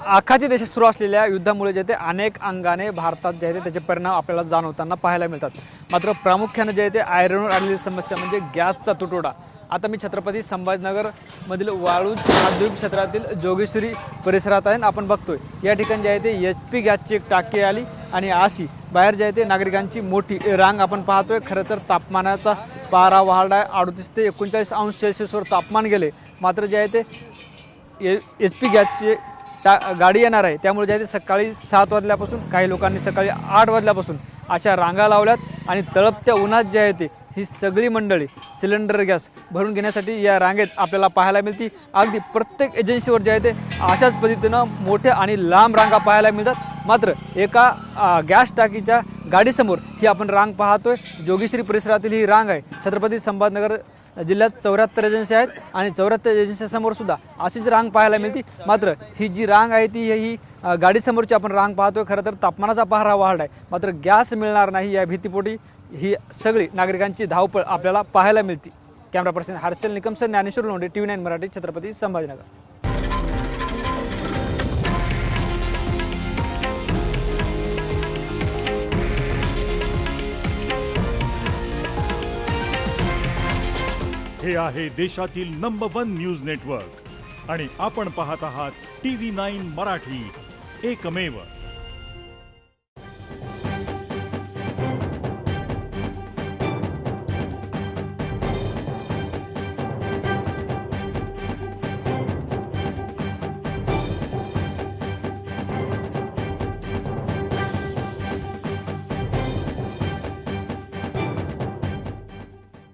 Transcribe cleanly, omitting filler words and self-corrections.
आखाती देशात सुरू असलेल्या युद्धामुळे जे ते अनेक अंगाने भारतात जे आहे त्याचे परिणाम आपल्याला जाणवताना पाहायला मिळतात। मात्र प्रामुख्याने जे आहे ते आयर्नवर आलेली समस्या म्हणजे गॅसचा तुटवडा। आता मी छत्रपती संभाजीनगरमधील वाळूज औद्योगिक क्षेत्रातील जोगेश्वरी परिसरात आहे। आपण बघतोय या ठिकाणी जे आहे ते HP गॅसची एक टाकी आली आणि आसी बाहेर जे आहे ते नागरिकांची मोठी रांग आपण पाहतोय। खरं तर तापमानाचा पारा वाढला आहे, 38 ते 39 अंश सेल्सिअसवर तापमान गेले। मात्र जे आहे ते HP गॅसचे गाडी येणार आहे, त्यामुळे जे आहे ते सकाळी 7 वाजल्यापासून काही लोकांनी सकाळी 8 वाजल्यापासून अशा रांगा लावल्यात आणि तळपत्या उन्हात जे आहे ते ही सगळी मंडळी सिलेंडर गॅस भरून घेण्यासाठी या रांगेत आपल्याला पाहायला मिळते। अगदी प्रत्येक एजन्सीवर जे आहे ते अशाच पद्धतीनं मोठ्या आणि लांब रांगा पाहायला मिळतात। मात्र एका गॅस टाकीच्या गाडीसमोर ही आपण रांग पाहतोय। जोगेश्वरी परिसरातील ही रांग आहे। छत्रपती संभाजीनगर जिल्ह्यात 74 एजन्सी आहेत आणि 74 एजन्सीसमोर सुद्धा अशीच रांग पाहायला मिळते। मात्र ही जी रांग आहे ती ही गाडीसमोरची आपण रांग पाहतोय। खरं तर तापमानाचा पारा वाढला आहे, मात्र गॅस मिळणार नाही या भीतीपोटी ही सगळी नागरिकांची धावपळ आपल्याला पाहायला मिळते। कॅमेरा पर्सन हर्षल निकमसर, ज्ञानेश्वर लोंढे, TV9 मराठी, छत्रपती संभाजीनगर। हे आहे देशातील नंबर 1 न्यूज नेटवर्क आणि आपण पाहत आहात TV9 मराठी, एकमेव।